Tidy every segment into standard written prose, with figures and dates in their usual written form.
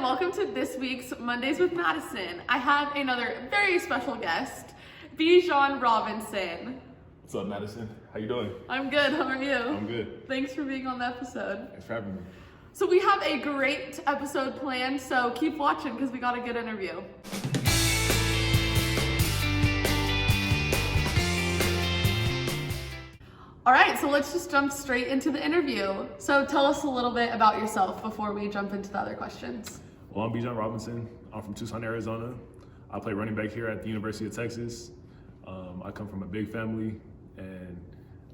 welcome to this week's Mondays with Madison. I have another very special guest, Bijan Robinson. What's up, Madison? How you doing? I'm good, how are you? I'm good. Thanks for being on the episode. Thanks for having me. So we have a great episode planned, so keep watching because we got a good interview. All right, so let's just jump straight into the interview. So tell us a little bit about yourself before we jump into the other questions. Well, I'm Bijan Robinson. I'm from Tucson, Arizona. I play running back here at the University of Texas. I come from a big family, and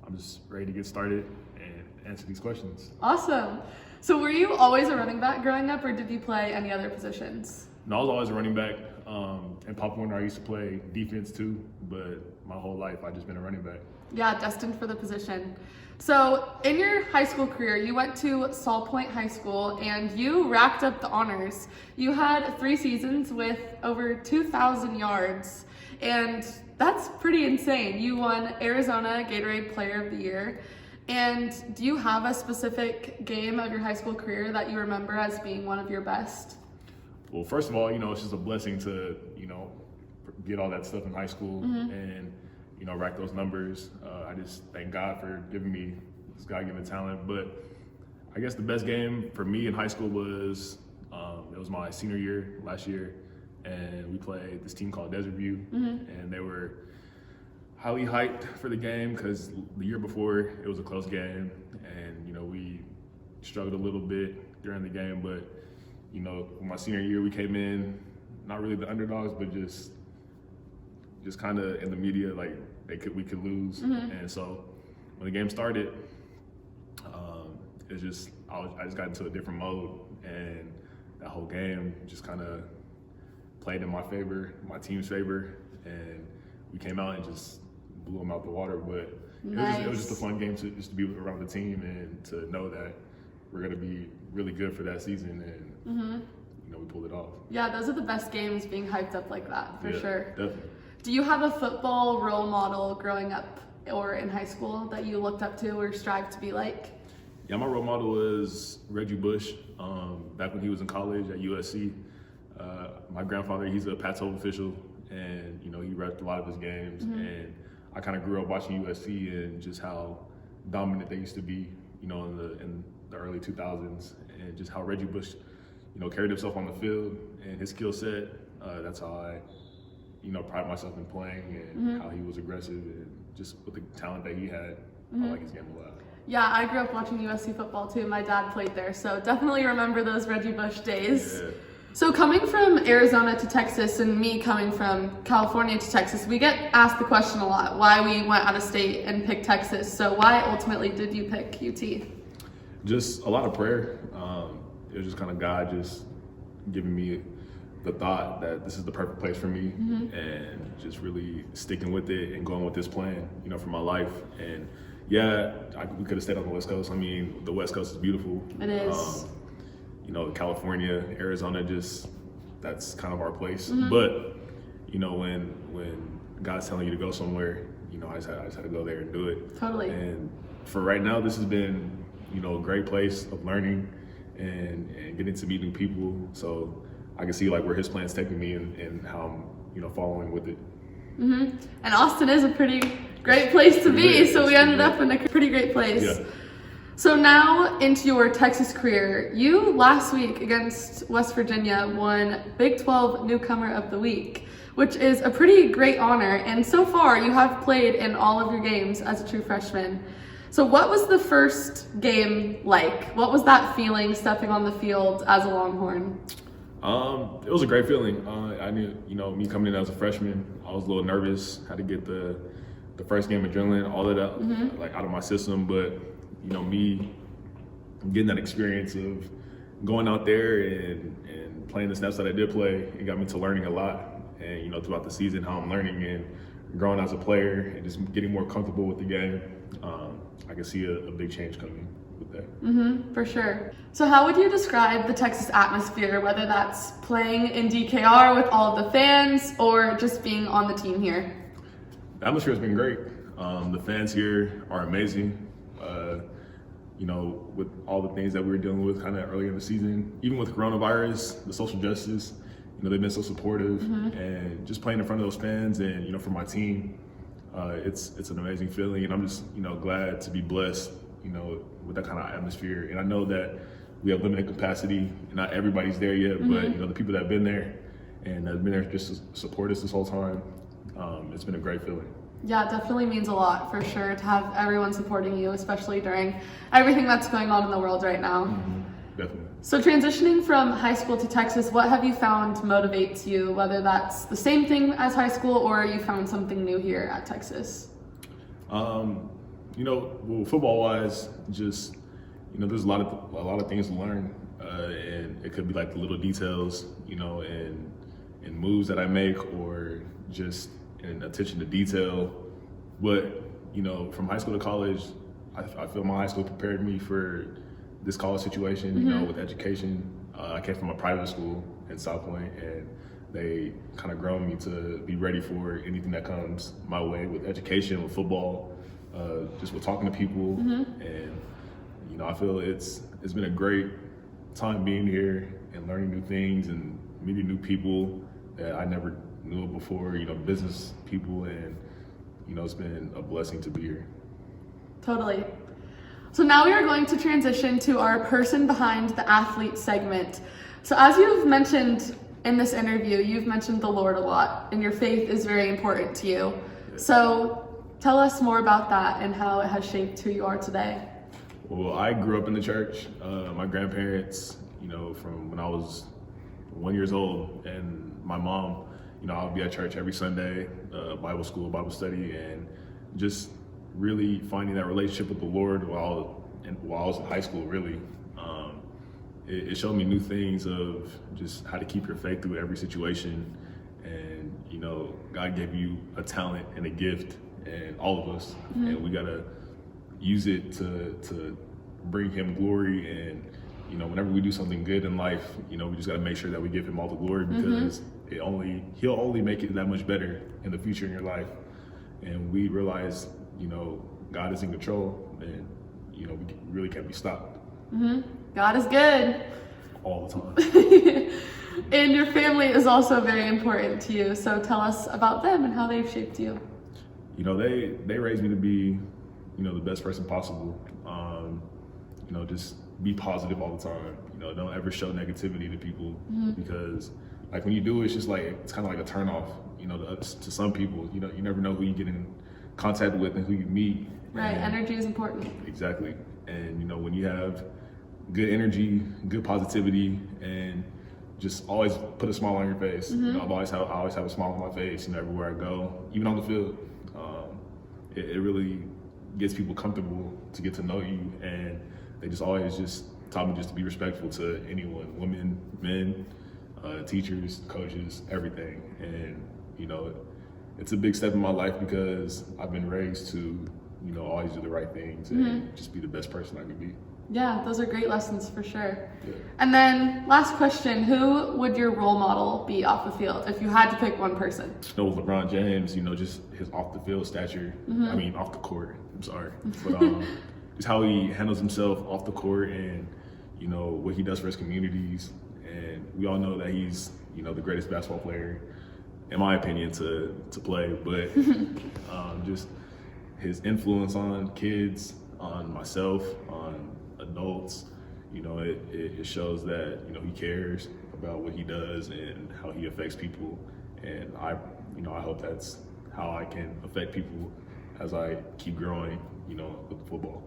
I'm just ready to get started and answer these questions. Awesome. So were you always a running back growing up, or did you play any other positions? No, I was always a running back. In Pop Warner, I used to play defense too, but my whole life I've just been a running back. Yeah, destined for the position. So in your high school career, you went to Saul Point High School and you racked up the honors. You had 3 seasons with over 2,000 yards, and that's pretty insane. You won Arizona Gatorade Player of the Year. And do you have a specific game of your high school career that you remember as being one of your best? Well, first of all, it's just a blessing to, get all that stuff in high school and, rack those numbers. I just thank God for giving me this God-given talent. But I guess the best game for me in high school was, it was my senior year last year, and we played this team called Desert View, and they were highly hyped for the game because the year before it was a close game, and, we struggled a little bit during the game, but my senior year, we came in not really the underdogs, but just kind of in the media, like we could lose. And so when the game started, it's just I just got into a different mode, and that whole game just kind of played in my favor, my team's favor, and we came out and just blew them out the water. But it was just a fun game to be around the team and to know that we're gonna be really good for that season, and we pulled it off. Yeah, those are the best games, being hyped up like that, for sure. Definitely. Do you have a football role model growing up or in high school that you looked up to or strived to be like? Yeah, my role model is Reggie Bush. Back when he was in college at USC, my grandfather, he's a Pac-12 official, and he repped a lot of his games, and I kind of grew up watching USC and just how dominant they used to be, in the early 2000s, and just how Reggie Bush, carried himself on the field and his skill set. That's how I, pride myself in playing, and how he was aggressive, and just with the talent that he had, I like his game a lot. Yeah, I grew up watching USC football too. My dad played there, so definitely remember those Reggie Bush days. Yeah. So coming from Arizona to Texas, and me coming from California to Texas, we get asked the question a lot, why we went out of state and picked Texas. So why ultimately did you pick UT? Just a lot of prayer. It was just kind of God just giving me the thought that this is the perfect place for me, and just really sticking with it and going with this plan, for my life. And yeah, we could have stayed on the West Coast. I mean, the West Coast is beautiful. It is. California, Arizona, that's kind of our place. But, when God's telling you to go somewhere, I just had to go there and do it. Totally. And for right now, this has been, a great place of learning and getting to meet new people. So I can see where his plan's taking me and how I'm, following with it. And Austin is a pretty great place to be, so we ended up in a pretty great place. Yeah. So now into your Texas career, you last week against West Virginia won Big 12 Newcomer of the Week, which is a pretty great honor. And so far you have played in all of your games as a true freshman. So what was the first game like? What was that feeling stepping on the field as a Longhorn? It was a great feeling. I knew, me coming in as a freshman, I was a little nervous, had to get the first game adrenaline, all of that, out of my system. But, me getting that experience of going out there and playing the snaps that I did play, it got me to learning a lot. And, throughout the season, how I'm learning and growing as a player and just getting more comfortable with the game, I can see a big change coming with that. For sure. So how would you describe the Texas atmosphere, whether that's playing in DKR with all of the fans or just being on the team here? The atmosphere has been great. The fans here are amazing. you know, with all the things that we were dealing with kind of earlier in the season, even with coronavirus, the social justice, you know, they've been so supportive, and just playing in front of those fans and, you know, for my team, it's an amazing feeling, and I'm just, you know, glad to be blessed, you know, with that kind of atmosphere. And I know that we have limited capacity, not everybody's there yet, but, you know, the people that have been there and have been there just to support us this whole time, it's been a great feeling. Yeah, it definitely means a lot for sure to have everyone supporting you, especially during everything that's going on in the world right now. Definitely. So transitioning from high school to Texas, what have you found motivates you, whether that's the same thing as high school or you found something new here at Texas? You know, well, football-wise, just, you know, there's a lot of things to learn, and it could be like the little details, you know, and moves that I make, or just in attention to detail. But, you know, from high school to college, I feel my high school prepared me for this college situation, you know, with education. I came from a private school in South Point, and they kind of grown me to be ready for anything that comes my way with education, with football, just with talking to people. And, you know, I feel it's been a great time being here and learning new things and meeting new people that I never knew before, you know, business people, and, you know, it's been a blessing to be here. Totally. So now we are going to transition to our person behind the athlete segment. So as you've mentioned in this interview, you've mentioned the Lord a lot, and your faith is very important to you. So tell us more about that and how it has shaped who you are today. Well, I grew up in the church. My grandparents, you know, from when I was 1 year old, and my mom, you know, I would be at church every Sunday, Bible school, Bible study, and just really finding that relationship with the Lord while I was in high school, really. It showed me new things of just how to keep your faith through every situation. And, you know, God gave you a talent and a gift, and all of us, and we gotta use it to bring Him glory. And, you know, whenever we do something good in life, you know, we just gotta make sure that we give Him all the glory, because He'll only make it that much better in the future in your life. And we realize, you know, God is in control, and, you know, we really can't be stopped. God is good. All the time. And your family is also very important to you. So tell us about them and how they've shaped you. You know, they raised me to be, you know, the best person possible. You know, just be positive all the time. You know, don't ever show negativity to people, because, like, when you do, it's just like, it's kind of like a turnoff, you know, to some people. You know, you never know who you get in contact with and who you meet. Right, and energy is important. Exactly. And, you know, when you have good energy, good positivity, and just always put a smile on your face. You know, I always have a smile on my face, you know, everywhere I go, even on the field. It really gets people comfortable to get to know you, and they just always just taught me just to be respectful to anyone, women, men, teachers, coaches, everything. And, you know, it's a big step in my life, because I've been raised to, you know, always do the right things and just be the best person I can be. Yeah, those are great lessons for sure. Yeah. And then last question, who would your role model be off the field if you had to pick one person? You know, LeBron James, you know, just his off the field stature. I mean, off the court, I'm sorry. But just how he handles himself off the court, and, you know, what he does for his communities. And we all know that he's, you know, the greatest basketball player, in my opinion, to play. But just his influence on kids, on myself, on adults, you know, it shows that, you know, he cares about what he does and how he affects people. And I hope that's how I can affect people as I keep growing, you know, with football.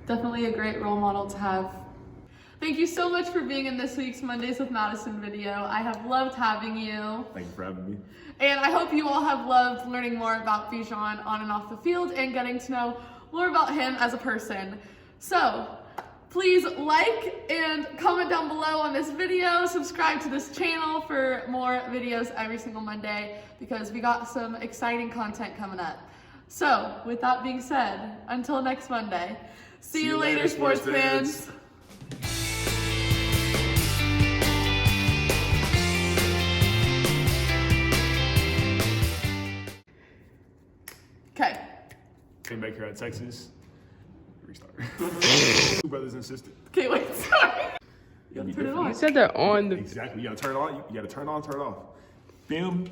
Definitely a great role model to have. Thank you so much for being in this week's Mondays with Madison video. I have loved having you. Thank you for having me. And I hope you all have loved learning more about Bijan on and off the field and getting to know more about him as a person. So please like and comment down below on this video. Subscribe to this channel for more videos every single Monday, because we got some exciting content coming up. So with that being said, until next Monday, see you later, sports fans. Okay. Came back here at Texas, Restart. Two brothers and sisters. Okay, wait, sorry. You gotta turn it You on. said they're on the. Exactly. You gotta turn it on. You gotta turn it on, turn it off. Film.